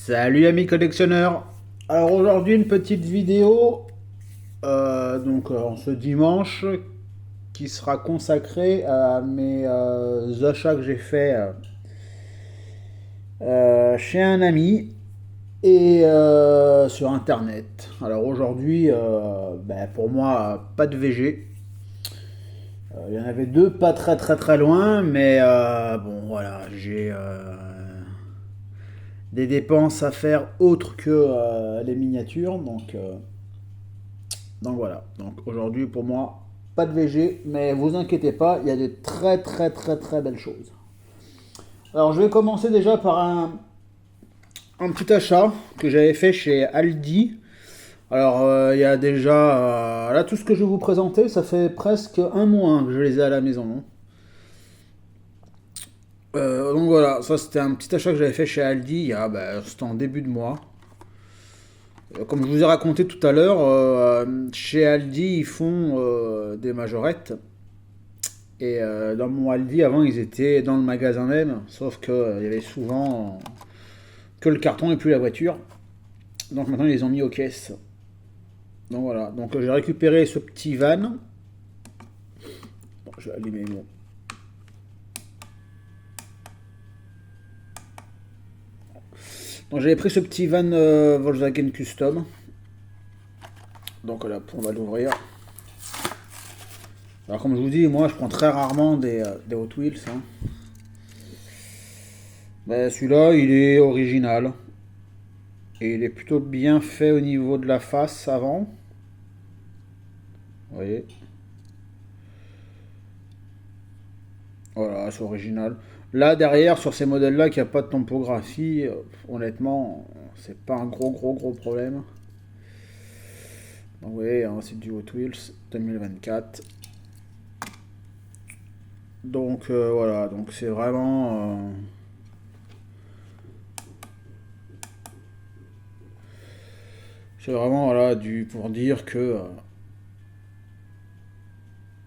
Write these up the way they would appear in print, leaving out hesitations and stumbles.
Salut amis collectionneurs. Alors aujourd'hui une petite vidéo en ce dimanche qui sera consacrée à mes achats que j'ai fait chez un ami et sur internet. Alors aujourd'hui pour moi pas de VG. Il y en avait deux pas très loin, mais bon voilà, j'ai des dépenses à faire autres que les miniatures. Donc voilà. Donc aujourd'hui pour moi, pas de VG, mais vous inquiétez pas, il y a de très belles choses. Alors je vais commencer déjà par un petit achat que j'avais fait chez Aldi. Alors il y a déjà là tout ce que je vais vous présenter, ça fait presque un mois que je les ai à la maison, hein. Donc voilà, ça c'était un petit achat que j'avais fait chez Aldi, c'était en début de mois. Comme je vous ai raconté tout à l'heure, chez Aldi, ils font des majorettes. Et dans mon Aldi, avant, ils étaient dans le magasin même. Sauf qu'il y avait souvent que le carton et plus la voiture. Donc maintenant, ils les ont mis aux caisses. Donc voilà. Donc j'ai récupéré ce petit van. Bon, je vais allumer mon. Donc j'avais pris ce petit van Volkswagen Custom. Donc là, on va l'ouvrir. Alors comme je vous dis, moi je prends très rarement des Hot Wheels, hein. Ben, celui-là, il est original. Et il est plutôt bien fait au niveau de la face avant. Vous voyez. Voilà, c'est original. Là, derrière, sur ces modèles-là, qui n'y a pas de topographie, honnêtement, c'est pas un gros problème. Donc, vous voyez, hein, c'est du Hot Wheels 2024. Donc, voilà, donc c'est vraiment. C'est vraiment, voilà, pour dire que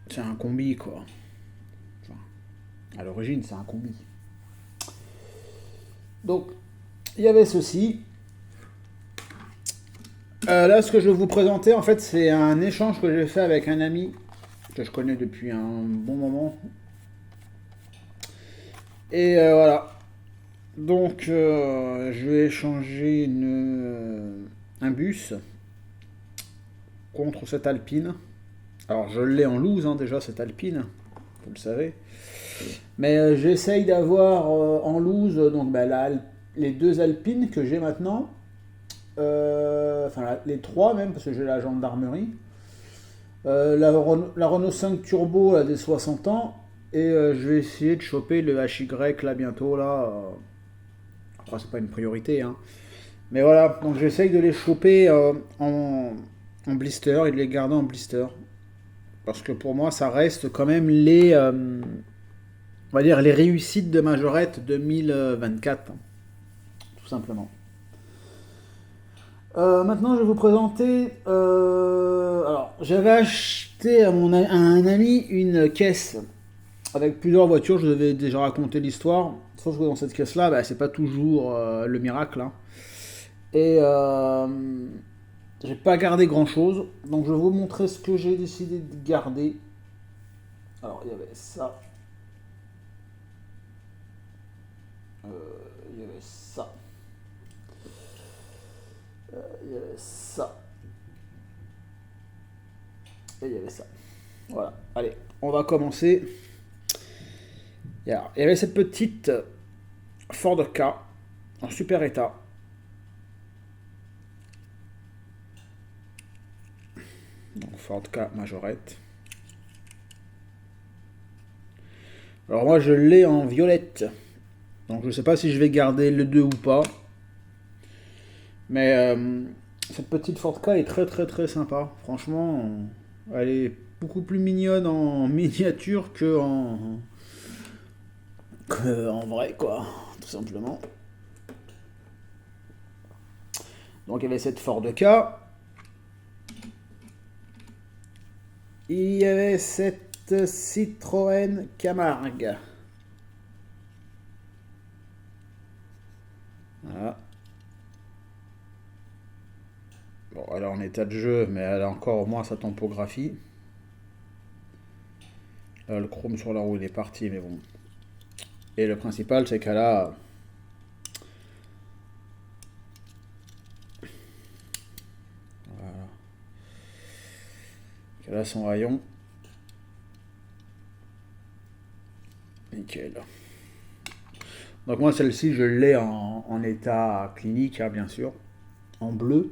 c'est un combi, quoi. Enfin, à l'origine, c'est un combi. Donc, il y avait ceci. Là, ce que je vais vous présenter, en fait, c'est un échange que j'ai fait avec un ami que je connais depuis un bon moment. Et voilà. Donc, je vais échanger un bus contre cette Alpine. Alors, je l'ai en loose, hein, déjà, cette Alpine, vous le savez. Mais j'essaye d'avoir en loose les deux Alpines que j'ai maintenant. Les trois même, parce que j'ai la gendarmerie. La Renault 5 Turbo là, des 60 ans. Et je vais essayer de choper le HY là bientôt. Là. Après, c'est pas une priorité, hein. Mais voilà, donc j'essaye de les choper en blister et de les garder en blister. Parce que pour moi, ça reste quand même on va dire les réussites de Majorette 2024, hein, tout simplement. Maintenant, je vais vous présenter. Alors, j'avais acheté à un ami une caisse avec plusieurs voitures. Je vous avais déjà raconté l'histoire. Sauf que dans cette caisse-là, c'est pas toujours le miracle, hein. Et j'ai pas gardé grand-chose. Donc, je vais vous montrer ce que j'ai décidé de garder. Alors, il y avait ça. Il y avait ça. Il y avait ça. Et il y avait ça. Voilà. Allez, on va commencer. Il y avait cette petite Ford K en super état. Donc Ford K Majorette. Alors moi je l'ai en violette. Donc je ne sais pas si je vais garder le 2 ou pas. Mais cette petite Ford K est très sympa. Franchement, elle est beaucoup plus mignonne en miniature que en vrai, quoi. Tout simplement. Donc il y avait cette Ford K. Il y avait cette Citroën Camargue. Voilà. Bon, elle est en état de jeu, mais elle a encore au moins sa topographie. Là, le chrome sur la roue, il est parti, mais bon. Et le principal, c'est qu'elle a... Voilà. Qu'elle a son rayon. Nickel. Donc moi, celle-ci, je l'ai en état clinique, hein, bien sûr. En bleu.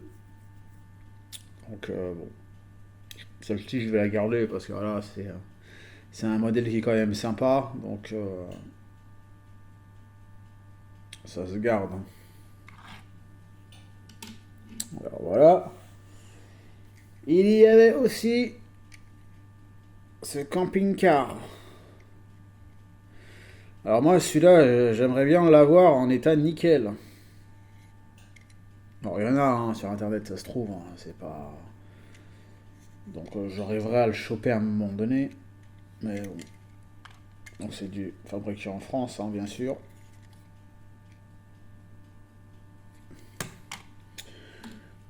Donc, bon. Celle-ci, je vais la garder parce que voilà, c'est un modèle qui est quand même sympa. Donc, ça se garde. Alors voilà. Il y avait aussi ce camping-car. Alors moi, celui-là, j'aimerais bien l'avoir en état nickel. Bon, il y en a hein, sur internet, ça se trouve, hein, c'est pas... Donc j'arriverai à le choper à un moment donné. Mais bon. Donc c'est du fabriqué en France, hein, bien sûr.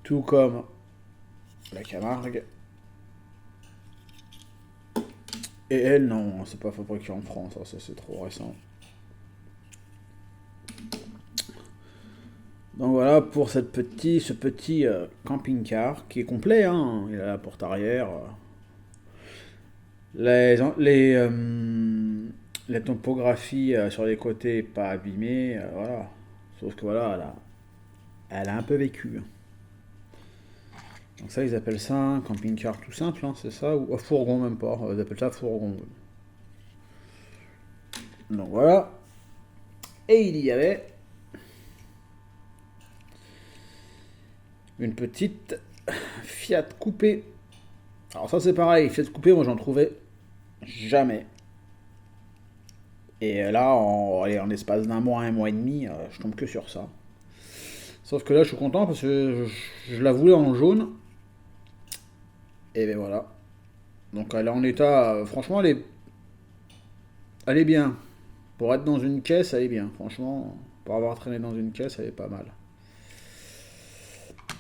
Tout comme la Camargue. Et elle, non, c'est pas fabriqué en France, hein, ça c'est trop récent. Donc voilà pour ce petit camping-car qui est complet, hein. Il a la porte arrière. Les topographies sur les côtés pas abîmées, voilà. Sauf que voilà, elle a un peu vécu. Donc ça, ils appellent ça un camping-car tout simple, hein, c'est ça, ou fourgon même pas, ils appellent ça fourgon. Donc voilà. Et il y avait une petite Fiat Coupé. Alors ça c'est pareil, Fiat Coupé, moi j'en trouvais jamais. Et là, en espace d'un mois, un mois et demi, je tombe que sur ça. Sauf que là, je suis content parce que je la voulais en jaune. Et ben voilà. Donc elle est en état, franchement, elle est bien. Pour être dans une caisse, elle est bien. Franchement, pour avoir traîné dans une caisse, elle est pas mal.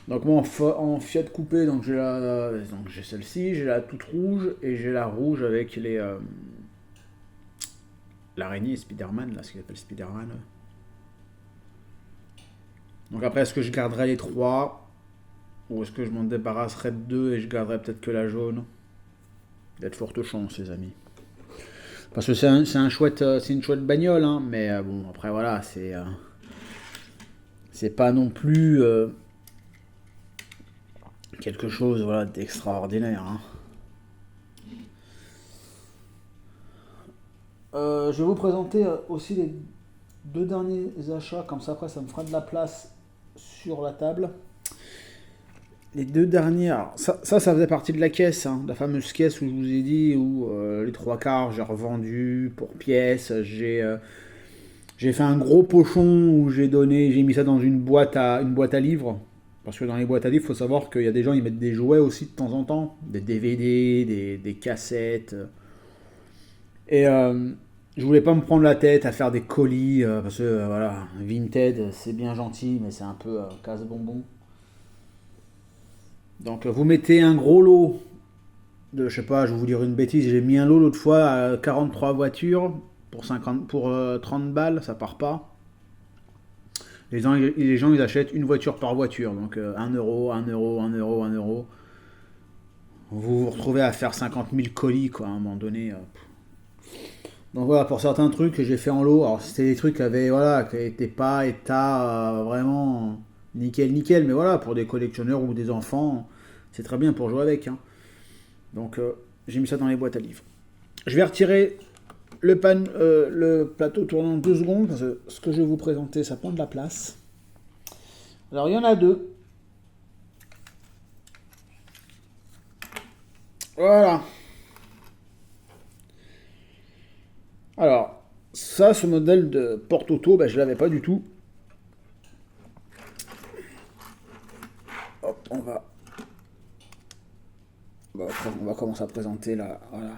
Donc moi en Fiat Coupé, donc j'ai celle-ci, j'ai la toute rouge et j'ai la rouge avec les l'araignée Spider-Man, là, ce qu'il appelle Spider-Man. Donc après, est-ce que je garderai les trois ou est-ce que je m'en débarrasserai de deux et je garderai peut-être que la jaune? Il y a de fortes chances, les amis. Parce que c'est une chouette bagnole, hein, mais bon, après voilà, c'est pas non plus quelque chose voilà, d'extraordinaire. Hein. Je vais vous présenter aussi les deux derniers achats, comme ça après ça me fera de la place sur la table. Les deux dernières, ça faisait partie de la caisse, hein, la fameuse caisse où je vous ai dit, où les trois quarts j'ai revendu pour pièces, j'ai fait un gros pochon où j'ai mis ça dans une boîte à livres. Parce que dans les boîtes à livres, il faut savoir qu'il y a des gens, ils mettent des jouets aussi de temps en temps, des DVD, des cassettes. Et je voulais pas me prendre la tête à faire des colis, parce que voilà, Vinted, c'est bien gentil, mais c'est un peu casse-bonbon. Donc vous mettez un gros lot de, je sais pas, je vais vous dire une bêtise, j'ai mis un lot l'autre fois à 43 voitures pour 30 balles, ça part pas. Les gens, ils achètent une voiture par voiture, donc 1 euro, 1 euro, 1 euro, 1 euro. Vous vous retrouvez à faire 50 000 colis, quoi, à un moment donné. Donc voilà, pour certains trucs que j'ai fait en lot, alors c'était des trucs qui n'étaient pas état vraiment nickel, nickel, mais voilà, pour des collectionneurs ou des enfants, c'est très bien pour jouer avec. Hein. Donc j'ai mis ça dans les boîtes à livres. Je vais retirer le plateau tournant 2 secondes, parce que ce que je vais vous présenter, ça prend de la place. Alors il y en a deux. Voilà. Alors, ça, ce modèle de porte-auto, ben, je l'avais pas du tout. Hop, on va commencer à présenter là. Voilà.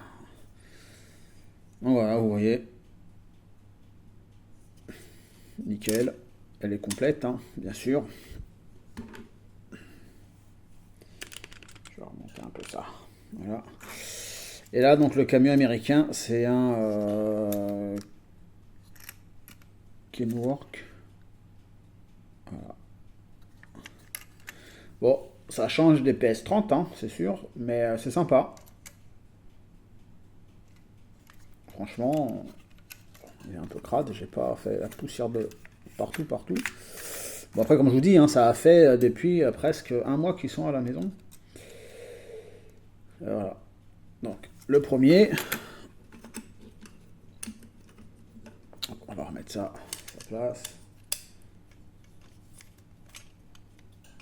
Donc voilà, vous voyez. Nickel. Elle est complète, hein, bien sûr. ça. Voilà. Et là, donc, le camion américain, c'est un Kenworth. Voilà. Bon, ça change des PS30, hein, c'est sûr, mais c'est sympa. Franchement, il est un peu crade, j'ai pas fait la poussière de partout. Bon, après, comme je vous dis, hein, ça a fait depuis presque un mois qu'ils sont à la maison. Et voilà. Donc, le premier. On va remettre ça à sa place.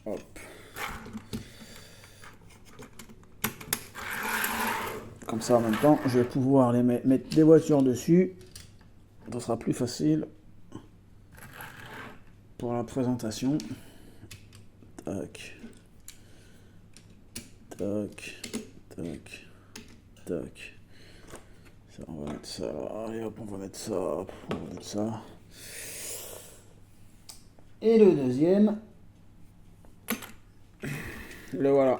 Hop. Comme ça, en même temps, je vais pouvoir les mettre des voitures dessus. Ça sera plus facile pour la présentation. Tac. Tac. Tac. Tac. Ça, on va mettre ça là. Et hop, on va mettre ça. Hop, on va mettre ça. Et le deuxième. Le voilà.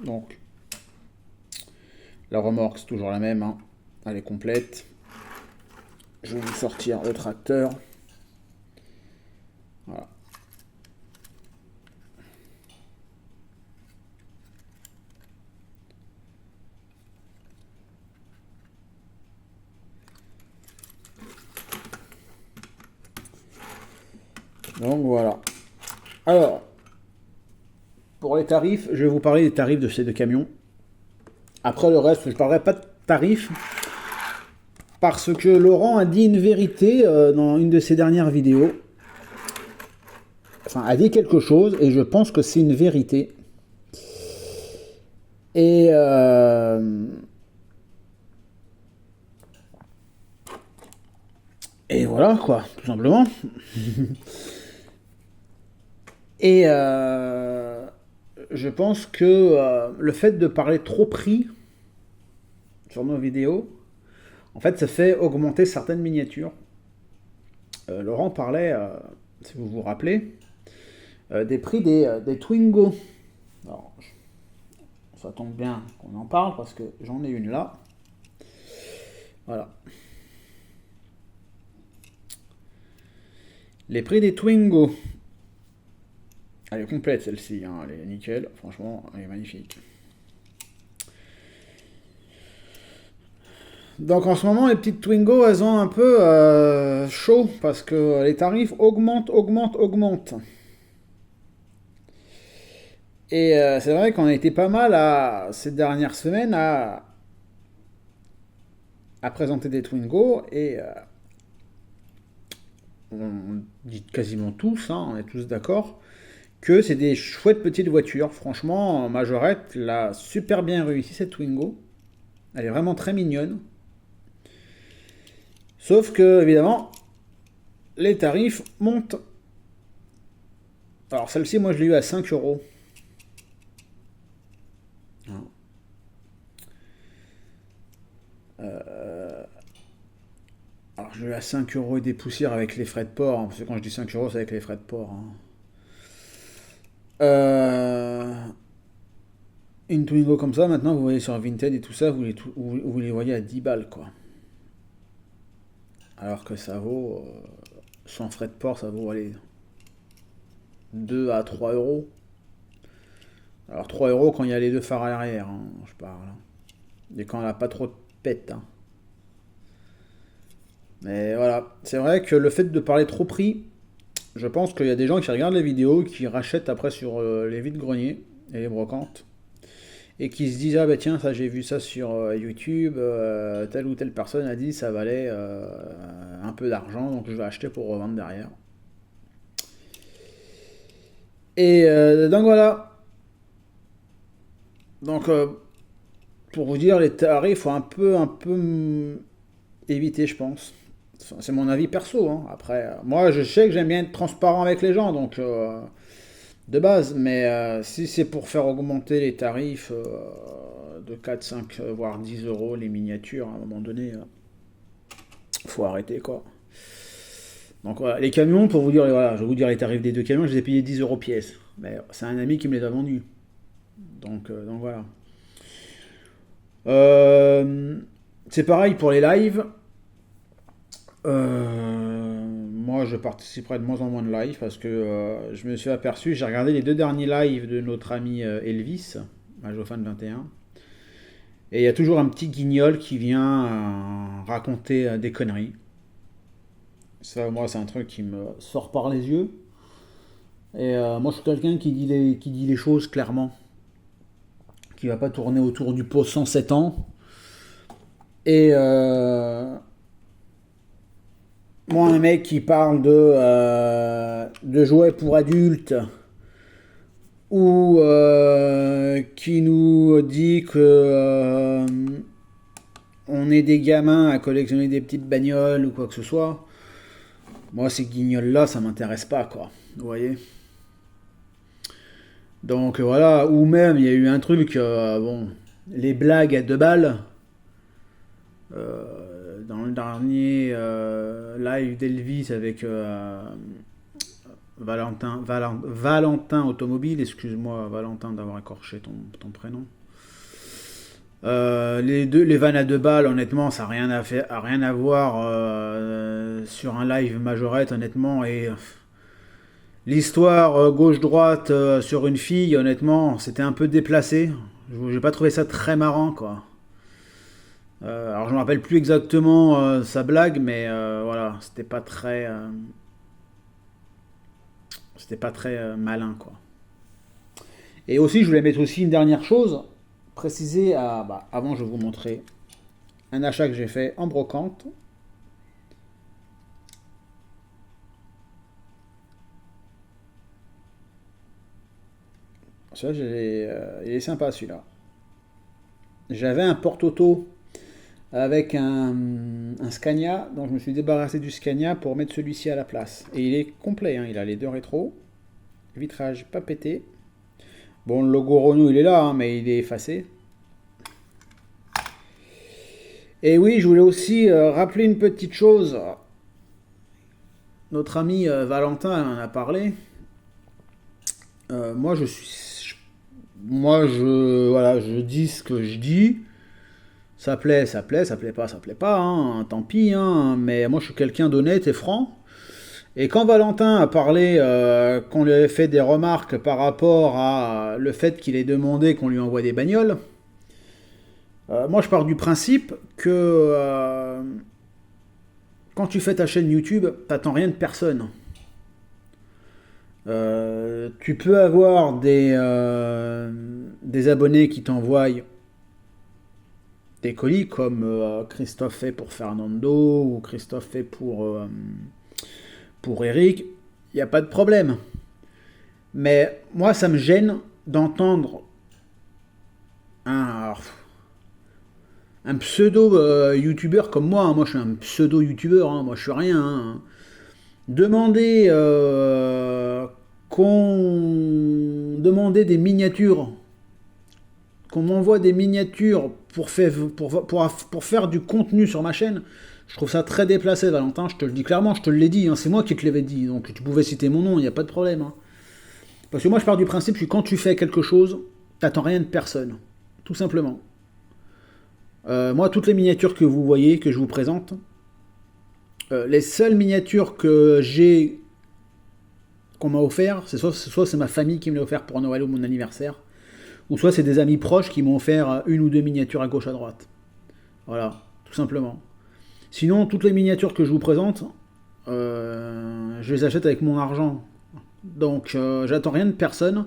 Donc, la remorque, c'est toujours la même. Hein. Elle est complète. Je vais vous sortir le tracteur. Voilà. Donc voilà. Alors, pour les tarifs, je vais vous parler des tarifs de ces deux camions. Après le reste, je ne parlerai pas de tarifs. Parce que Laurent a dit une vérité dans une de ses dernières vidéos. Enfin, a dit quelque chose et je pense que c'est une vérité. Et voilà quoi, tout simplement. Et je pense que le fait de parler trop prix sur nos vidéos, en fait, ça fait augmenter certaines miniatures. Laurent parlait, si vous vous rappelez, des prix des Twingo. Alors, ça tombe bien qu'on en parle parce que j'en ai une là. Voilà. Les prix des Twingo. Elle est complète celle-ci, hein, elle est nickel. Franchement, elle est magnifique. Donc en ce moment, les petites Twingo, elles ont un peu chaud parce que les tarifs augmentent. Et c'est vrai qu'on a été pas mal ces dernières semaines à présenter des Twingo et on dit quasiment tous, hein, on est tous d'accord, que c'est des chouettes petites voitures. Franchement, Majorette l'a super bien réussi cette Twingo. Elle est vraiment très mignonne. Sauf que, évidemment, les tarifs montent. Alors celle-ci, moi je l'ai eu à 5 euros. Alors je l'ai eu à 5 euros et des poussières avec les frais de port. Hein, parce que quand je dis 5 euros, c'est avec les frais de port. Hein. Une Twingo comme ça, maintenant, vous voyez sur Vinted et tout ça, vous les voyez à 10 balles, quoi. Alors que ça vaut, sans frais de port, ça vaut, allez, 2 à 3 euros. Alors 3 euros quand il y a les deux phares à l'arrière, hein, je parle. Et quand on n'a pas trop de pète. Hein. Mais voilà, c'est vrai que le fait de parler trop prix, je pense qu'il y a des gens qui regardent les vidéos, qui rachètent après sur les vides-greniers et les brocantes. Et qui se disent, ah bah tiens, ça j'ai vu ça sur YouTube, telle ou telle personne a dit ça valait un peu d'argent, donc je vais acheter pour revendre derrière. Et donc voilà. Donc pour vous dire, les tarifs faut un peu éviter, je pense. Enfin, c'est mon avis perso. Hein. Après, moi je sais que j'aime bien être transparent avec les gens, donc de base, mais si c'est pour faire augmenter les tarifs de 4, 5, voire 10 euros les miniatures, à un moment donné, faut arrêter quoi. Donc voilà, les camions, pour vous dire, voilà, je vais vous dire les tarifs des deux camions, je les ai payés 10 euros pièce. Mais c'est un ami qui me les a vendus. Donc voilà. Euh, c'est pareil pour les lives. Moi, je participerai de moins en moins de live parce que je me suis aperçu, j'ai regardé les deux derniers lives de notre ami Elvis, Majofan 21, et un, et il y a toujours un petit guignol qui vient raconter des conneries. Ça, moi, c'est un truc qui me sort par les yeux. Et moi, je suis quelqu'un qui dit les choses clairement, qui va pas tourner autour du pot 107 ans. Et moi, un mec qui parle de jouets pour adultes ou qui nous dit que on est des gamins à collectionner des petites bagnoles ou quoi que ce soit, moi, ces guignols-là, ça m'intéresse pas, quoi. Vous voyez. Donc voilà, ou même, il y a eu un truc, bon, les blagues à 2 balles. Dans le dernier live d'Elvis avec Valentin Automobile, excuse-moi Valentin d'avoir écorché ton prénom. Les vannes à 2 balles, honnêtement, ça n'a rien à voir sur un live majorette, honnêtement. Et l'histoire gauche-droite sur une fille, honnêtement, c'était un peu déplacé. J'ai pas trouvé ça très marrant, quoi. Alors je me rappelle plus exactement sa blague, mais voilà, c'était pas très malin, quoi. Et aussi, je voulais mettre aussi une dernière chose, préciser avant je vais vous montrer un achat que j'ai fait en brocante. Celui-là, il est sympa celui-là. J'avais un porte-auto avec un Scania, donc je me suis débarrassé du Scania pour mettre celui-ci à la place. Et il est complet, hein, il a les deux rétros, vitrage pas pété. Bon, le logo Renault il est là, hein, mais il est effacé. Et oui, je voulais aussi rappeler une petite chose. Notre ami Valentin en a parlé. Moi, voilà, je dis ce que je dis. Ça plaît, ça plaît, ça plaît pas, hein, tant pis, hein, mais moi je suis quelqu'un d'honnête et franc. Et quand Valentin a parlé, qu'on lui avait fait des remarques par rapport à le fait qu'il ait demandé qu'on lui envoie des bagnoles, moi je pars du principe que quand tu fais ta chaîne YouTube, t'attends rien de personne. Tu peux avoir des abonnés qui t'envoient des colis comme Christophe fait pour Fernando ou Christophe fait pour Eric, il n'y a pas de problème. Mais moi, ça me gêne d'entendre un, un pseudo youtubeur comme moi. Moi, je suis un pseudo youtubeur, hein, moi, je suis rien. Hein. Demander demander des miniatures, qu'on m'envoie des miniatures pour faire du contenu sur ma chaîne, je trouve ça très déplacé, Valentin. Je te le dis clairement, je te l'ai dit. Hein, c'est moi qui te l'avais dit. Donc tu pouvais citer mon nom, il n'y a pas de problème. Hein. Parce que moi, je pars du principe que quand tu fais quelque chose, t'attends rien de personne. Tout simplement. Moi, toutes les miniatures que vous voyez, que je vous présente, les seules miniatures que j'ai qu'on m'a offert, soit c'est ma famille qui me l'a offert pour Noël ou mon anniversaire, ou soit c'est des amis proches qui m'ont offert une ou deux miniatures à gauche à droite. Voilà, tout simplement. Sinon, toutes les miniatures que je vous présente, je les achète avec mon argent. Donc, j'attends rien de personne.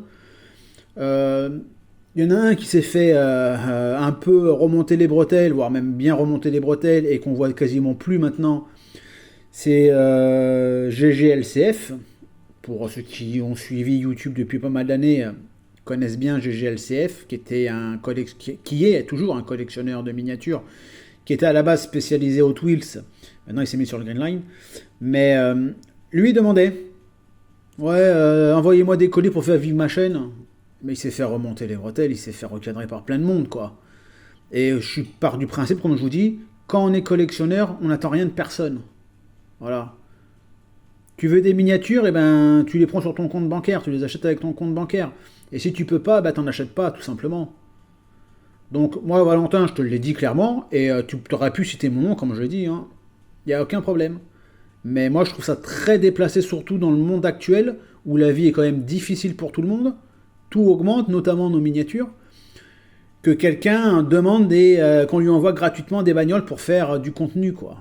Il y en a un qui s'est fait un peu remonter les bretelles, voire même bien remonter les bretelles, et qu'on voit quasiment plus maintenant. C'est GGLCF. Pour ceux qui ont suivi YouTube depuis pas mal d'années, connaissent bien GGLCF, qui est toujours un collectionneur de miniatures, qui était à la base spécialisé Hot Wheels. Maintenant, il s'est mis sur le Green Line. Mais lui demandait, ouais, envoyez-moi des colis pour faire vivre ma chaîne. Mais il s'est fait remonter les bretelles, il s'est fait recadrer par plein de monde, quoi. Et je pars du principe, comme je vous dis, quand on est collectionneur, on n'attend rien de personne. Voilà. Tu veux des miniatures, et ben tu les prends sur ton compte bancaire, tu les achètes avec ton compte bancaire. Et si tu peux pas, bah t'en achètes pas, tout simplement. Donc, moi, Valentin, je te l'ai dit clairement, et tu aurais pu citer mon nom, comme je l'ai dit, hein. Il n'y a aucun problème. Mais moi, je trouve ça très déplacé, surtout dans le monde actuel, où la vie est quand même difficile pour tout le monde. Tout augmente, notamment nos miniatures. Que quelqu'un demande qu'on lui envoie gratuitement des bagnoles pour faire du contenu, quoi.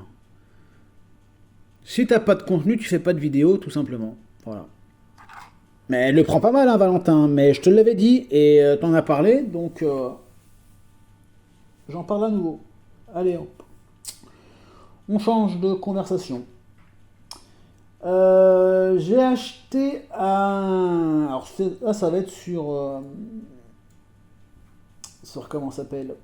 Si t'as pas de contenu, tu fais pas de vidéo, tout simplement. Voilà. Mais elle le prend pas mal, hein, Valentin. Mais je te l'avais dit, et t'en as parlé, donc j'en parle à nouveau. Allez, on change de conversation. J'ai acheté un. Alors là, ça va être sur comment ça s'appelle,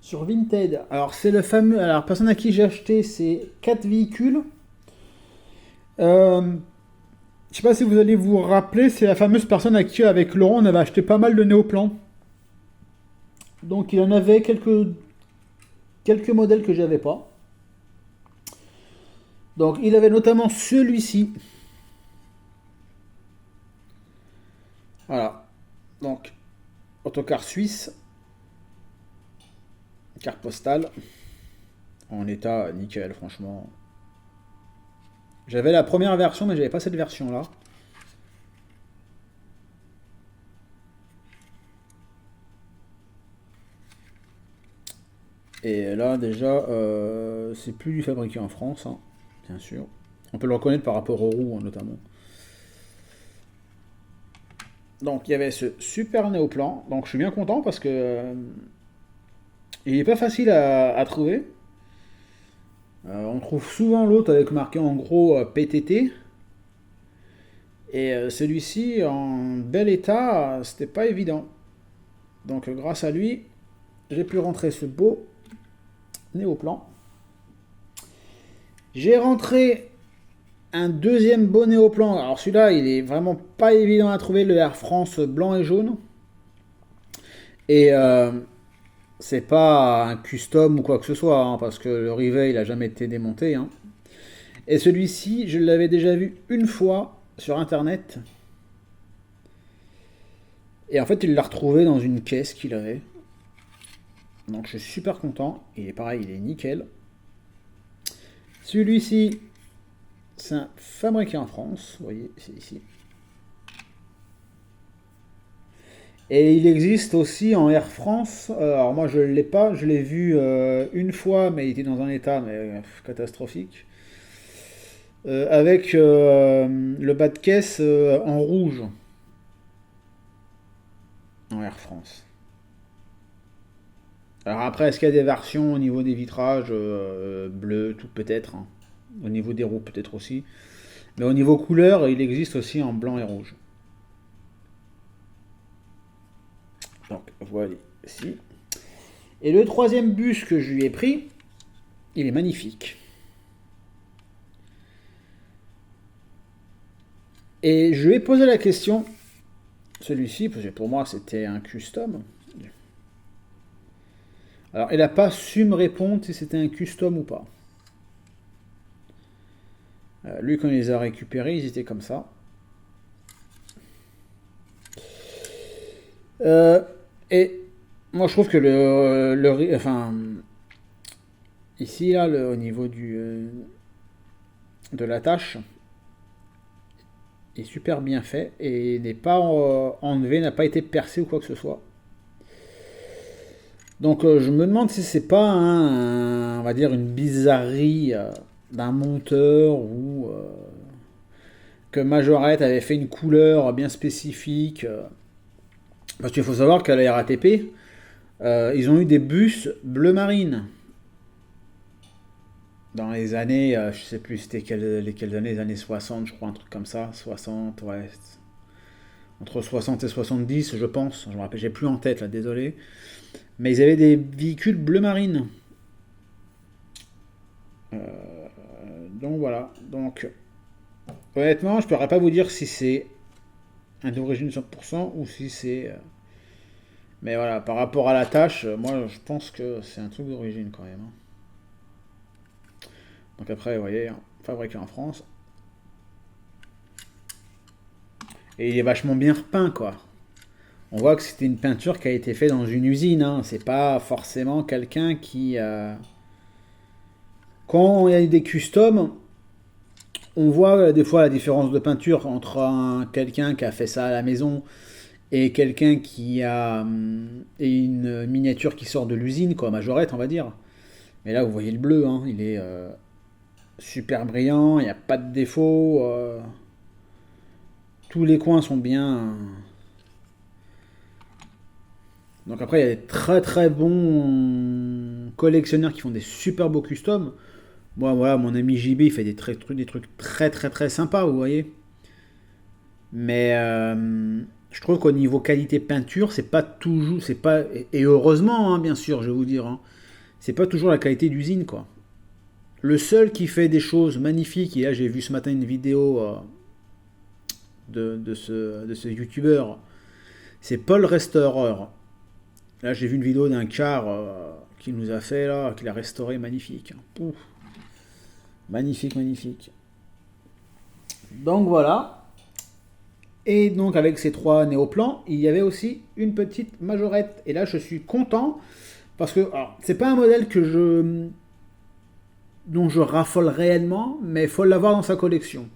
sur Vinted. Alors c'est le fameux. Alors personne à qui j'ai acheté, c'est 4 véhicules. Je sais pas si vous allez vous rappeler, c'est la fameuse personne à qui, avec Laurent, on avait acheté pas mal de néoplans. Donc il en avait quelques modèles que j'avais pas. Donc il avait notamment celui-ci. Voilà. Donc autocar suisse, carte postale, en état nickel, franchement. J'avais la première version, mais j'avais pas cette version-là. Et là, déjà, c'est plus du fabriqué en France, hein, bien sûr. On peut le reconnaître par rapport aux roues, hein, notamment. Donc, il y avait ce super néoplan. Donc, je suis bien content parce que il n'est pas facile à trouver. On trouve souvent l'autre avec marqué en gros PTT. Et celui-ci, en bel état, c'était pas évident. Donc, grâce à lui, j'ai pu rentrer ce beau néoplan. J'ai rentré un deuxième beau néoplan. Alors celui-là, il est vraiment pas évident à trouver, le Air France blanc et jaune. Et c'est pas un custom ou quoi que ce soit, hein, parce que le rivet, il a jamais été démonté, hein. Et celui-ci, je l'avais déjà vu une fois sur internet. Et en fait, il l'a retrouvé dans une caisse qu'il avait. Donc je suis super content. Il est pareil, il est nickel. Celui-ci, c'est un fabriqué en France. Vous voyez, c'est ici. Et il existe aussi en Air France. Alors moi, je ne l'ai pas. Je l'ai vu une fois, mais il était dans un état catastrophique. Avec le bas de caisse en rouge. En Air France. Alors après, est-ce qu'il y a des versions au niveau des vitrages bleu, tout peut-être, hein. Au niveau des roues peut-être aussi. Mais au niveau couleur, il existe aussi en blanc et rouge. Donc voilà ici. Et le troisième bus que je lui ai pris, il est magnifique. Et je lui ai posé la question, celui-ci, parce que pour moi c'était un custom. Alors il n'a pas su me répondre si c'était un custom ou pas. Lui, quand il les a récupérés, ils étaient comme ça. Et moi je trouve que enfin, ici là, au niveau de la tâche, est super bien fait et n'est pas enlevé, n'a pas été percé ou quoi que ce soit. Donc je me demande si c'est pas on va dire une bizarrerie d'un monteur ou que Majorette avait fait une couleur bien spécifique. Parce qu'il faut savoir qu'à la RATP, ils ont eu des bus bleu marine. Dans les années, je sais plus c'était lesquelles années, les années 60, je crois, un truc comme ça. 60, ouais. Entre 60 et 70, je pense. Je me rappelle, j'ai plus en tête là, désolé. Mais ils avaient des véhicules bleu marine. Donc voilà. Donc, honnêtement, je ne pourrais pas vous dire si c'est un d'origine 100% ou si c'est. Mais voilà, par rapport à la tâche, moi je pense que c'est un truc d'origine quand même, hein. Donc après, vous voyez, hein, fabriqué en France. Et il est vachement bien repeint, quoi. On voit que c'était une peinture qui a été faite dans une usine, hein. C'est pas forcément quelqu'un qui... Quand il y a des customs, on voit des fois la différence de peinture entre quelqu'un qui a fait ça à la maison et quelqu'un qui a et une miniature qui sort de l'usine, quoi, majorette, on va dire. Mais là, vous voyez le bleu, hein, il est super brillant, il n'y a pas de défaut. Tous les coins sont bien. Donc après, il y a des très très bons collectionneurs qui font des super beaux customs. Moi, voilà, mon ami JB, il fait des trucs très très très sympas, vous voyez. Mais je trouve qu'au niveau qualité peinture, c'est pas toujours, c'est pas, et heureusement, hein, bien sûr, je vais vous dire, hein, c'est pas toujours la qualité d'usine, quoi. Le seul qui fait des choses magnifiques, et là j'ai vu ce matin une vidéo de ce youtubeur, c'est Paul Restaureur. Là j'ai vu une vidéo d'un car qu'il nous a fait là, qu'il a restauré, magnifique. Ouf. Magnifique, magnifique. Donc voilà. Et donc avec ces trois néoplans, il y avait aussi une petite majorette. Et là je suis content parce que c'est pas un modèle dont je raffole réellement, mais il faut l'avoir dans sa collection.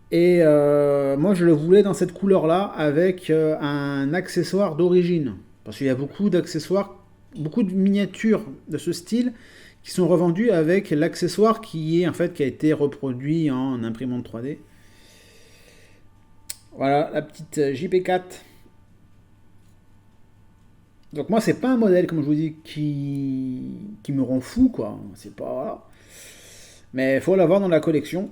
Et moi, je le voulais dans cette couleur-là avec un accessoire d'origine. Parce qu'il y a beaucoup d'accessoires, beaucoup de miniatures de ce style qui sont revendus avec l'accessoire qui a été reproduit en imprimante 3D. Voilà, la petite JP4. Donc moi, c'est pas un modèle, comme je vous dis, qui me rend fou, quoi. C'est pas... Voilà. Mais il faut l'avoir dans la collection.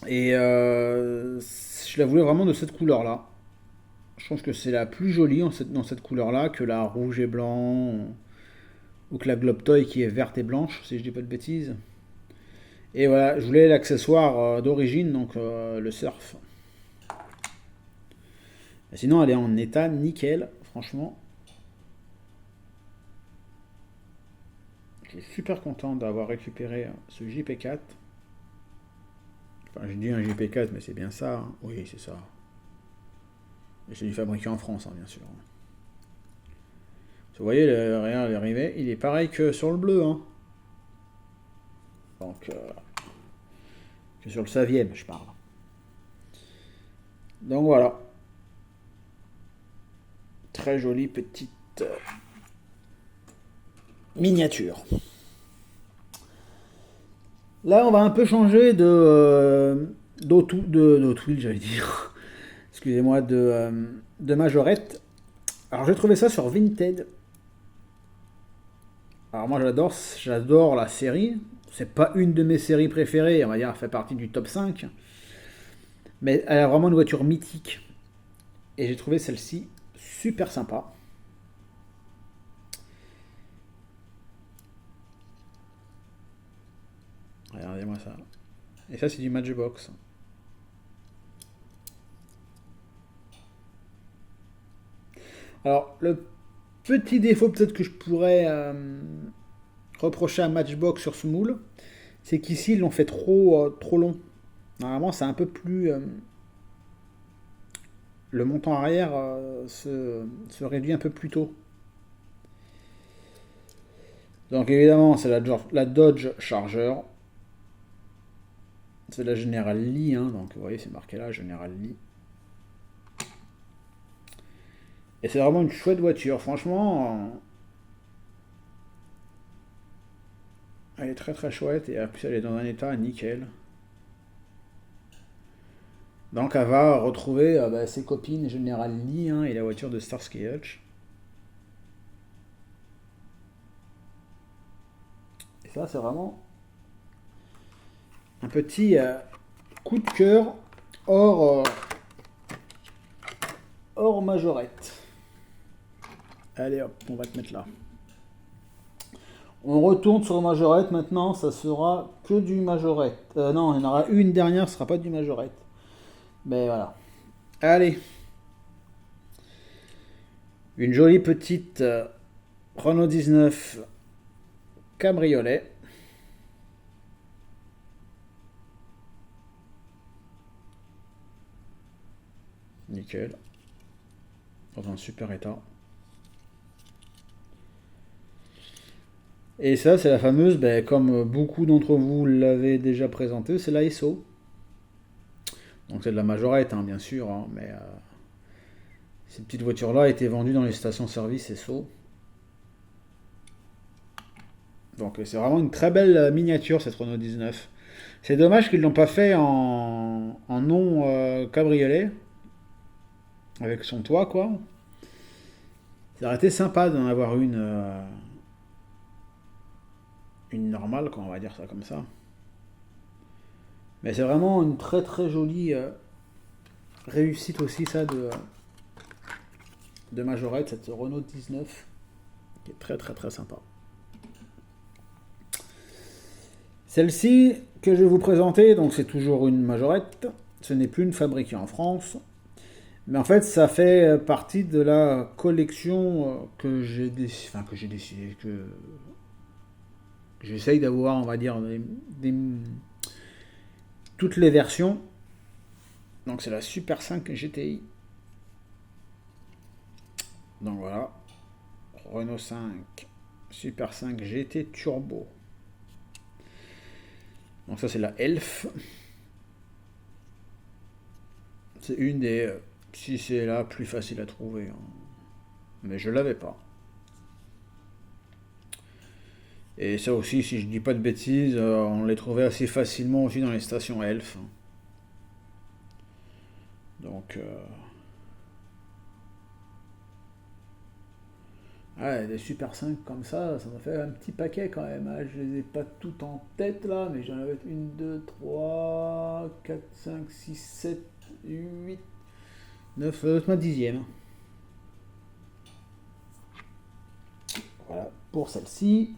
Et je la voulais vraiment de cette couleur-là. Je pense que c'est la plus jolie dans cette couleur-là que la rouge et blanc ou que la Globe Toy qui est verte et blanche, si je dis pas de bêtises. Et voilà, je voulais l'accessoire d'origine, donc le surf. Et sinon, elle est en état nickel, franchement. Je suis super content d'avoir récupéré ce JP4. Enfin, je dis un JP4, mais c'est bien ça, hein. Oui, c'est ça. Et c'est du fabriqué en France, hein, bien sûr. Vous voyez, regarde, l'arrivée, il est pareil que sur le bleu, hein. Donc, que sur le Savième, je parle. Donc voilà. Très jolie petite miniature. Là, on va un peu changer d'Hot Wheels, j'allais dire. Excusez-moi, de majorette. Alors, j'ai trouvé ça sur Vinted. Alors, moi, j'adore la série. C'est pas une de mes séries préférées, on va dire, elle fait partie du top 5. Mais elle a vraiment une voiture mythique. Et j'ai trouvé celle-ci super sympa. Regardez-moi ça. Et ça, c'est du Matchbox. Alors, le petit défaut peut-être que je pourrais reprocher à Matchbox sur ce moule, c'est qu'ici, ils l'ont fait trop long. Normalement, c'est un peu plus... le montant arrière se réduit un peu plus tôt. Donc évidemment, c'est la Dodge Charger. C'est la General Lee, hein, donc vous voyez, c'est marqué là, General Lee. Et c'est vraiment une chouette voiture, franchement. Elle est très très chouette et en plus elle est dans un état nickel. Donc elle va retrouver ses copines General Lee, hein, et la voiture de Starsky Hutch. Et ça, c'est vraiment un petit coup de cœur hors, hors majorette. Allez hop, on va te mettre là. On retourne sur majorette maintenant, ça sera que du majorette. Non, il y en aura une dernière, ce sera pas du majorette. Mais voilà. Allez. Une jolie petite Renault 19 cabriolet. Nickel. Dans un super état. Et ça, c'est la fameuse, ben, comme beaucoup d'entre vous l'avez déjà présenté, c'est la SO. Donc c'est de la majorette, hein, bien sûr, hein, mais cette petite voiture-là a été vendue dans les stations-service SO. Donc c'est vraiment une très belle miniature, cette Renault 19. C'est dommage qu'ils ne l'ont pas fait en non cabriolet, avec son toit, quoi. Ça aurait été sympa d'en avoir une normale, quoi, on va dire ça comme ça. Mais c'est vraiment une très très jolie réussite aussi, ça, de majorette, cette Renault 19, qui est très très très sympa. Celle-ci que je vais vous présenter, donc c'est toujours une majorette, ce n'est plus une fabriquée en France, mais en fait ça fait partie de la collection que j'ai décidé, que j'essaye d'avoir, on va dire, toutes les versions. Donc c'est la Super 5 GTI. Donc voilà, Renault 5 Super 5 GT Turbo. Donc ça c'est la Elf. C'est une des, si c'est la plus facile à trouver, hein. Mais je l'avais pas. Et ça aussi, si je dis pas de bêtises, on les trouvait assez facilement aussi dans les stations Elf. Donc ouais, des Super 5 comme ça m'a fait un petit paquet quand même, hein. Je les ai pas toutes en tête là, mais j'en avais 1, 2, 3, 4, 5, 6, 7, 8, 9, ma dixième. Voilà pour celle-ci.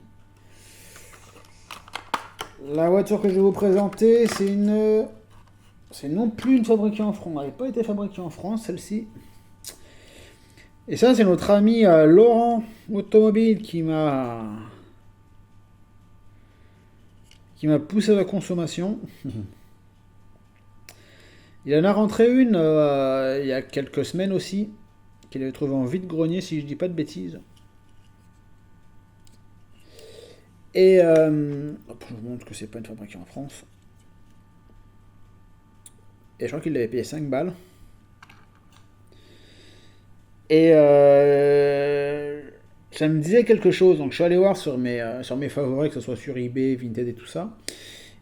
La voiture que je vais vous présenter, c'est non plus une fabriquée en France. Elle n'a pas été fabriquée en France, celle-ci. Et ça, c'est notre ami Laurent Automobile qui m'a poussé à la consommation. Il en a rentré une il y a quelques semaines aussi, qu'il avait trouvé en vide-grenier, si je dis pas de bêtises. Et je vous montre que c'est pas une fabriquée en France. Et je crois qu'il l'avait payé 5 balles. Et ça me disait quelque chose. Donc je suis allé voir sur mes favoris, que ce soit sur eBay, Vinted et tout ça.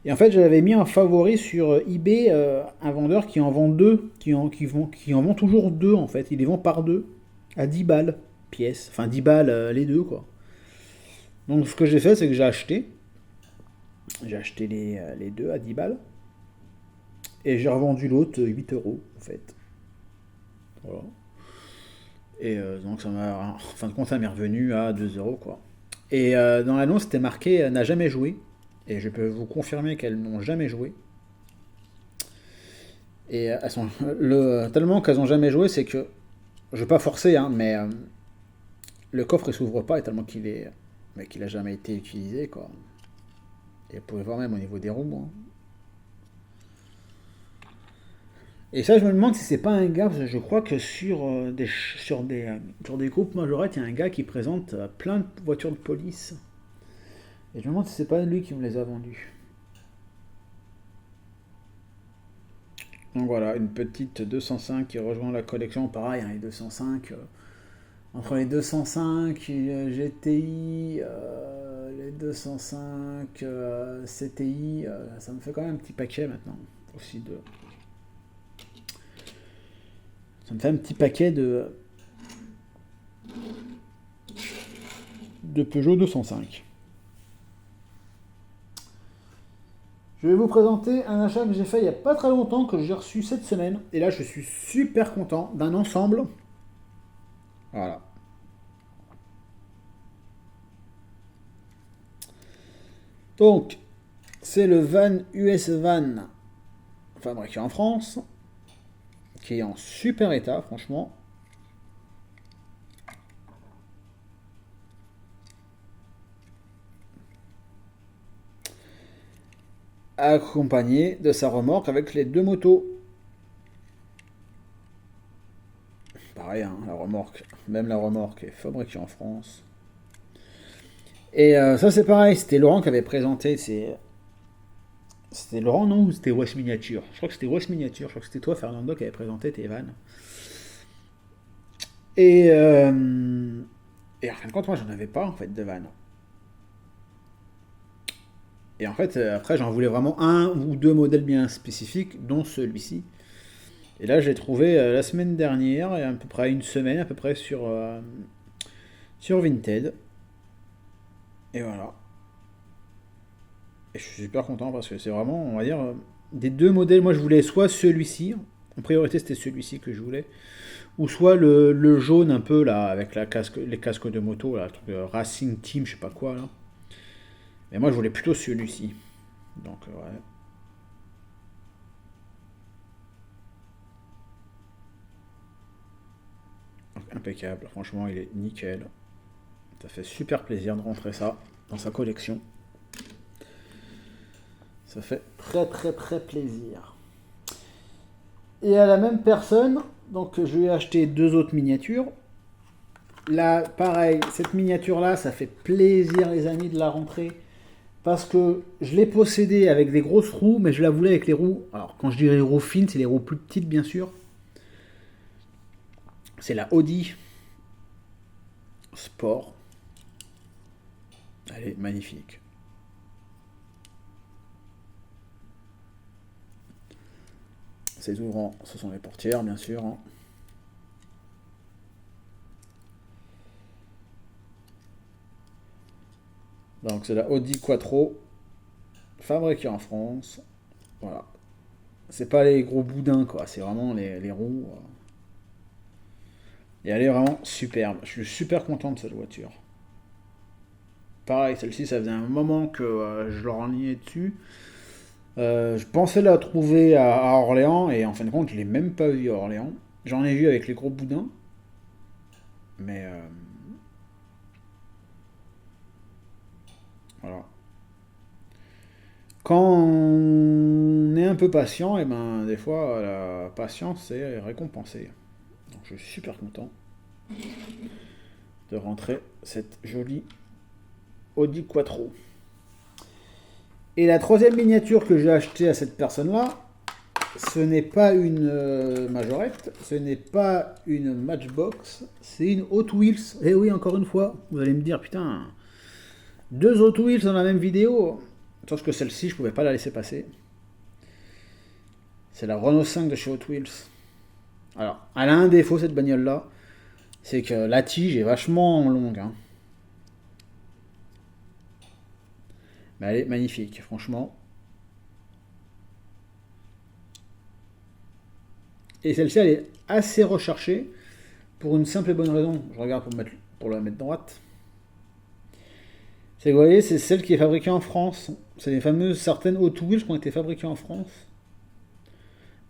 Et en fait, j'avais mis en favori sur eBay un vendeur qui en vend deux, qui en vend toujours deux en fait. Il les vend par deux, à 10 balles pièce. Enfin 10 balles les deux quoi. Donc ce que j'ai fait, c'est que j'ai acheté. J'ai acheté les deux à 10 balles. Et j'ai revendu l'autre 8 euros en fait. Voilà. Et donc en fin de compte, ça m'est revenu à 2 euros quoi. Et dans l'annonce, c'était marqué n'a jamais joué. Et je peux vous confirmer qu'elles n'ont jamais joué. Et elles sont tellement qu'elles n'ont jamais joué, c'est que je ne vais pas forcer, hein, mais le coffre ne s'ouvre pas, et tellement qu'il a jamais été utilisé quoi. Et vous pouvez voir même au niveau des roues. Hein. Et ça, je me demande si c'est pas un gars, parce que je crois que sur des groupes majorettes, il y a un gars qui présente plein de voitures de police. Et je me demande si c'est pas lui qui me les a vendues. Donc voilà, une petite 205 qui rejoint la collection. Pareil, hein, les 205, entre les 205 GTI, les 205 CTI, ça me fait quand même un petit paquet maintenant. Aussi ça me fait un petit paquet de Peugeot 205. Je vais vous présenter un achat que j'ai fait il n'y a pas très longtemps, que j'ai reçu cette semaine. Et là, je suis super content d'un ensemble. Voilà. Donc, c'est le van US Van, fabriqué en France, qui est en super état, franchement. Accompagné de sa remorque avec les deux motos. pareil, hein, la remorque, même la remorque est fabriquée en France. Et ça c'est pareil, c'était Laurent qui avait présenté C'était Laurent, non? Ou c'était West Miniature? Je crois que c'était West Miniature, je crois que c'était toi, Fernando, qui avait présenté tes vannes. Et, et en fin de compte, moi j'en avais pas en fait de vannes. Et en fait, après j'en voulais vraiment un ou deux modèles bien spécifiques, dont celui-ci. Et là, j'ai trouvé la semaine dernière, et à peu près une semaine à peu près sur Vinted. Et voilà. Et je suis super content parce que c'est vraiment, on va dire, des deux modèles. Moi, je voulais soit celui-ci, en priorité, c'était celui-ci que je voulais, ou soit le jaune un peu là, avec les casques de moto, là, le truc Racing Team, je sais pas quoi là. Mais moi, je voulais plutôt celui-ci. Donc, ouais. Donc, impeccable. Franchement, il est nickel. Ça fait super plaisir de rentrer ça dans sa collection. Ça fait très très très plaisir. Et à la même personne, donc je lui ai acheté deux autres miniatures. Là, pareil, cette miniature-là, ça fait plaisir les amis de la rentrer. Parce que je l'ai possédée avec des grosses roues, mais je la voulais avec les roues. Alors, quand je dis les roues fines, c'est les roues plus petites, bien sûr. C'est la Audi Sport. Elle est magnifique. Ces ouvrants, ce sont les portières, bien sûr. Hein. Donc, c'est la Audi Quattro, fabriquée en France. Voilà. C'est pas les gros boudins, quoi. C'est vraiment les roues. Et elle est vraiment superbe. Je suis super content de cette voiture. Pareil, celle-ci, ça faisait un moment que je leur enlignais dessus. Je pensais la trouver à Orléans et en fin de compte, je l'ai même pas vue à Orléans. J'en ai vu avec les gros boudins. Mais voilà. Quand on est un peu patient, et ben des fois la patience est récompensée. Donc je suis super content de rentrer cette jolie Audi Quattro. Et la troisième miniature que j'ai achetée à cette personne-là, ce n'est pas une majorette, ce n'est pas une Matchbox, c'est une Hot Wheels. Et oui, encore une fois, vous allez me dire, putain, deux Hot Wheels dans la même vidéo. Sauf que celle-ci, je pouvais pas la laisser passer. C'est la Renault 5 de chez Hot Wheels. Alors, elle a un défaut cette bagnole-là, c'est que la tige est vachement longue. Hein. Mais elle est magnifique, franchement. Et celle-ci, elle est assez recherchée pour une simple et bonne raison. Je regarde pour la mettre droite. C'est que vous voyez, c'est celle qui est fabriquée en France. C'est les fameuses certaines Hot Wheels qui ont été fabriquées en France.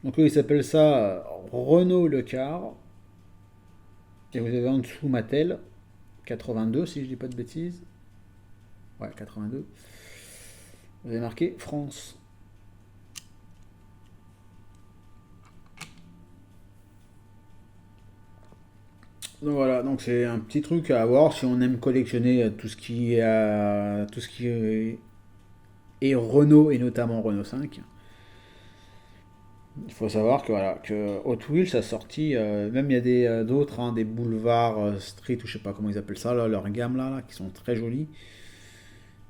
Donc eux, ils s'appellent ça Renault Le Car. Et vous avez en dessous Mattel 82, si je dis pas de bêtises. Ouais, 82. Vous avez marqué France. Donc voilà, donc c'est un petit truc à avoir si on aime collectionner tout ce qui est Renault et notamment Renault 5. Il faut savoir que voilà que Hot Wheels a sorti, même il y a d'autres, hein, des boulevards street ou je sais pas comment ils appellent ça, là, leur gamme là, qui sont très jolies.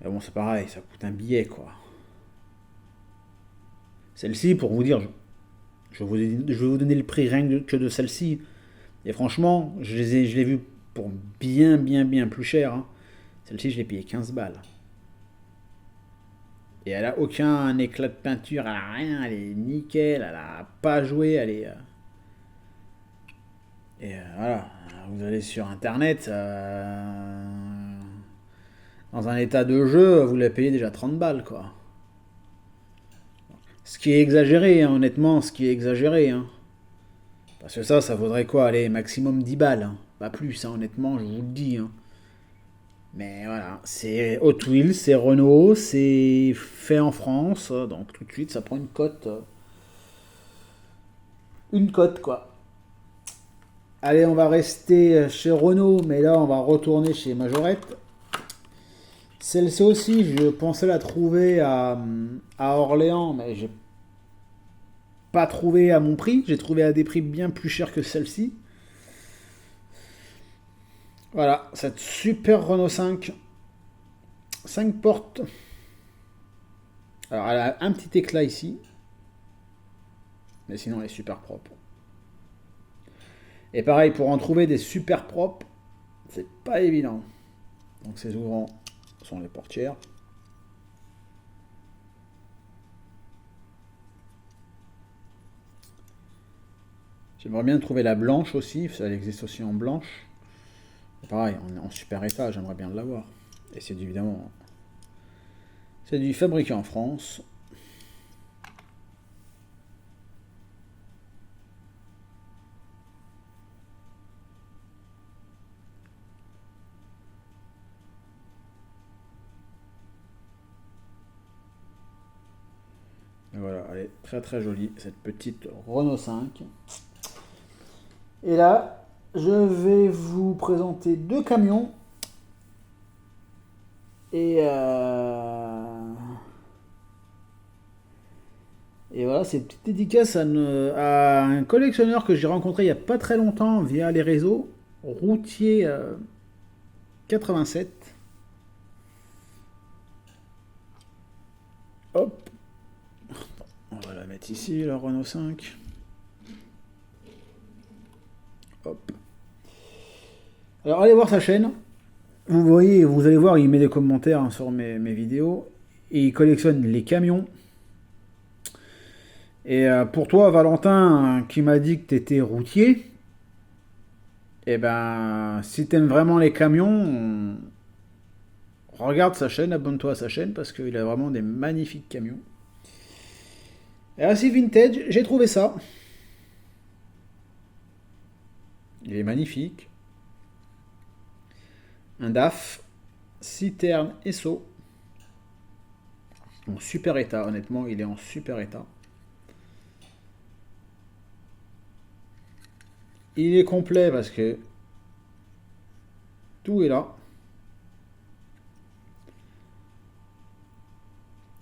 Mais bon, c'est pareil, ça coûte un billet quoi. Celle-ci, pour vous dire, je vais vous donner le prix rien que de celle-ci. Et franchement, je l'ai vu pour bien, bien, bien plus cher. Hein. Celle-ci, je l'ai payé 15 balles. Et elle a aucun éclat de peinture, elle a rien, elle est nickel, elle a pas joué, elle est. Et voilà, vous allez sur internet, dans un état de jeu, vous la payez déjà 30 balles quoi. Ce qui est exagéré, hein, honnêtement, ce qui est exagéré. Hein. Parce que ça vaudrait quoi? Allez, maximum 10 balles. Hein. Pas plus, hein, honnêtement, je vous le dis. Hein. Mais voilà, c'est Hot Wheels, c'est Renault, c'est fait en France, donc tout de suite ça prend une cote. Une cote quoi. Allez, on va rester chez Renault, mais là, on va retourner chez Majorette. Celle-ci aussi, je pensais la trouver à Orléans, mais j'ai pas trouvé à mon prix. J'ai trouvé à des prix bien plus chers que celle-ci. Voilà, cette super Renault 5. 5 portes. Alors, elle a un petit éclat ici. Mais sinon, elle est super propre. Et pareil, pour en trouver des super propres, c'est pas évident. Donc, ces ouvrants sont les portières. J'aimerais bien trouver la blanche aussi, elle existe aussi en blanche. Et pareil, en super état, j'aimerais bien l'avoir. Et c'est évidemment, c'est du fabriqué en France. Et voilà, elle est très très jolie, cette petite Renault 5. Et là, je vais vous présenter deux camions. Et voilà, c'est une petite dédicace à un collectionneur que j'ai rencontré il n'y a pas très longtemps via les réseaux, Routier 87. Hop, on va la mettre ici, la Renault 5. Hop. Alors allez voir sa chaîne. Vous voyez, vous allez voir, il met des commentaires hein, sur mes vidéos. Et il collectionne les camions. Et pour toi, Valentin, qui m'a dit que tu étais routier, eh ben, si t'aimes vraiment les camions, regarde sa chaîne, abonne-toi à sa chaîne parce qu'il a vraiment des magnifiques camions. Et assez vintage, j'ai trouvé ça. Il est magnifique. Un DAF, citerne Esso. En super état, honnêtement, il est en super état. Il est complet parce que tout est là.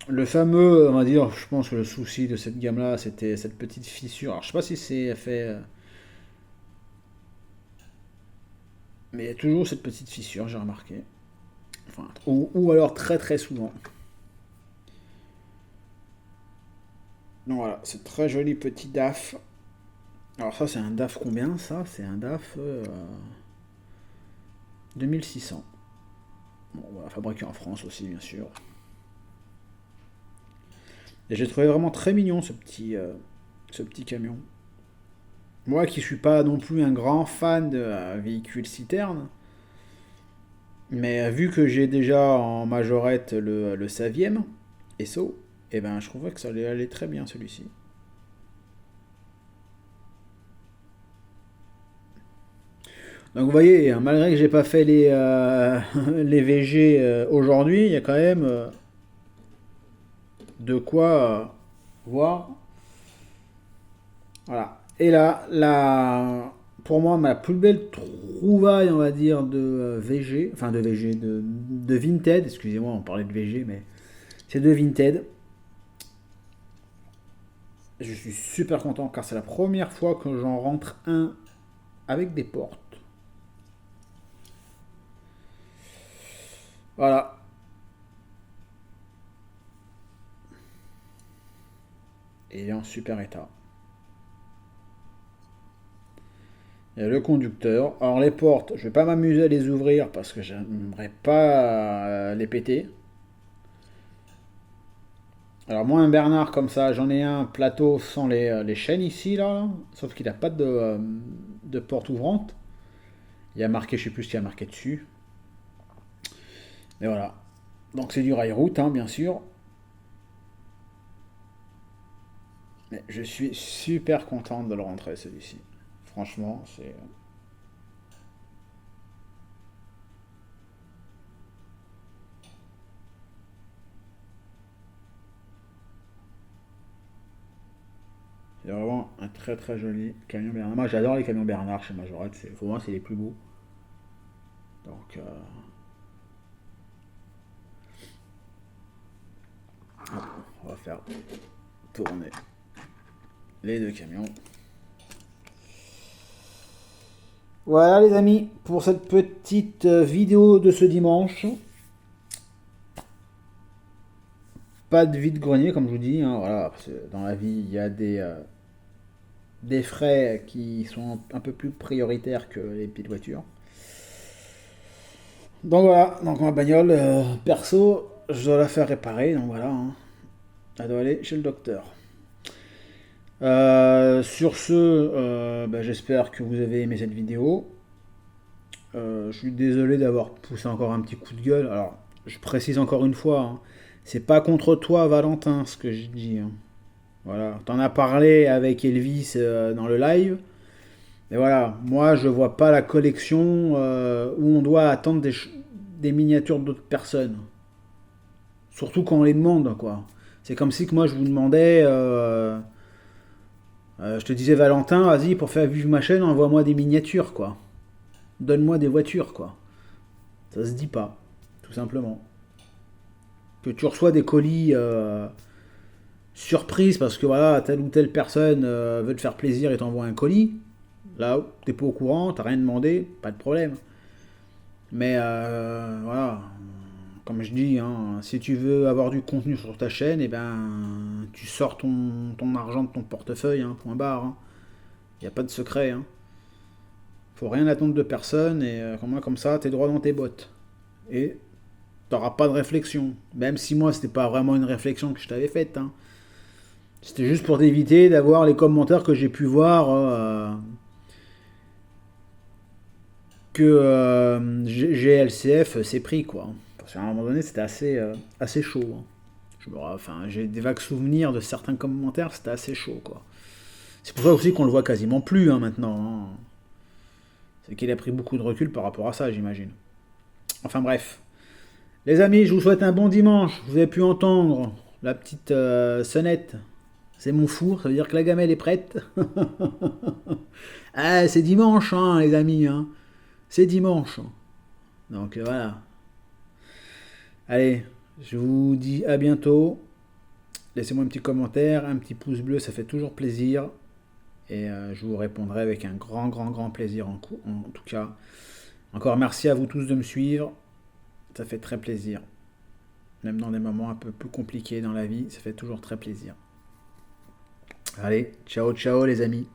Le fameux, on va dire, je pense que le souci de cette gamme-là, c'était cette petite fissure. Alors, je sais pas si c'est fait, mais il y a toujours cette petite fissure, j'ai remarqué. Enfin, ou alors très très souvent. Donc voilà, c'est très joli petit DAF. Alors ça, c'est un DAF combien ça? C'est un DAF 2600. Bon, voilà, fabriqué en France aussi, bien sûr. Et j'ai trouvé vraiment très mignon ce petit camion. Moi qui suis pas non plus un grand fan de véhicules citernes, mais vu que j'ai déjà en majorette le Savième, Esso, et ben je trouvais que ça allait aller très bien celui-ci. Donc vous voyez, hein, malgré que j'ai pas fait les VG aujourd'hui, il y a quand même de quoi voir. Voilà. Et là, pour moi, ma plus belle trouvaille, on va dire, de VG, enfin de VG, de Vinted, excusez-moi, on parlait de VG, mais c'est de Vinted. Je suis super content car c'est la première fois que j'en rentre un avec des portes. Voilà. Et il est en super état. Il y a le conducteur. Alors les portes, je vais pas m'amuser à les ouvrir parce que j'aimerais pas les péter. Alors moi un Bernard comme ça, j'en ai un plateau sans les chaînes ici là, sauf qu'il n'a pas de porte ouvrante. Il y a marqué, je sais plus ce qu'il y a marqué dessus. Mais voilà. Donc c'est du rail route hein, bien sûr. Mais je suis super content de le rentrer celui-ci. Franchement, c'est vraiment vraiment un très très joli camion Bernard. Moi j'adore les camions Bernard chez Majorette, pour moi c'est les plus beaux. Donc on va faire tourner les deux camions. Voilà les amis, pour cette petite vidéo de ce dimanche. Pas de vide-grenier comme je vous dis, hein, voilà, parce que dans la vie il y a des frais qui sont un peu plus prioritaires que les petites voitures. Donc voilà, donc ma bagnole, perso, je dois la faire réparer, donc voilà, hein. Elle doit aller chez le docteur. Sur ce, j'espère que vous avez aimé cette vidéo. Je suis désolé d'avoir poussé encore un petit coup de gueule. Alors, je précise encore une fois, hein, c'est pas contre toi, Valentin, ce que je dis, hein. Voilà, t'en as parlé avec Elvis dans le live. Et voilà, moi je vois pas la collection où on doit attendre des miniatures d'autres personnes. Surtout quand on les demande, quoi. C'est comme si que moi je vous demandais, je te disais Valentin, vas-y pour faire vivre ma chaîne, envoie-moi des miniatures, quoi. Donne-moi des voitures, quoi. Ça se dit pas, tout simplement. Que tu reçois des colis surprise parce que voilà, telle ou telle personne veut te faire plaisir et t'envoie un colis. Là, t'es pas au courant, t'as rien demandé, pas de problème. Mais voilà, comme je dis, hein, si tu veux avoir du contenu sur ta chaîne, et ben tu sors ton argent de ton portefeuille, hein, point barre. Il n'y a pas de secret. Hein. Faut rien attendre de personne et comme ça, t'es droit dans tes bottes. Et t'auras pas de réflexion. Même si moi, c'était pas vraiment une réflexion que je t'avais faite. Hein. C'était juste pour t'éviter d'avoir les commentaires que j'ai pu voir que GLCF s'est pris, quoi. Parce qu'à un moment donné, c'était assez chaud. Hein. J'ai des vagues souvenirs de certains commentaires, c'était assez chaud, quoi. C'est pour ça aussi qu'on le voit quasiment plus hein, maintenant. Hein. C'est qu'il a pris beaucoup de recul par rapport à ça, j'imagine. Enfin bref. Les amis, je vous souhaite un bon dimanche. Vous avez pu entendre la petite sonnette. C'est mon four, ça veut dire que la gamelle est prête. Ah, c'est dimanche, hein, les amis. Hein. C'est dimanche. Donc voilà. Allez, je vous dis à bientôt. Laissez-moi un petit commentaire, un petit pouce bleu, ça fait toujours plaisir. Et je vous répondrai avec un grand plaisir en tout cas. Encore merci à vous tous de me suivre. Ça fait très plaisir. Même dans des moments un peu plus compliqués dans la vie, ça fait toujours très plaisir. Allez, ciao ciao les amis.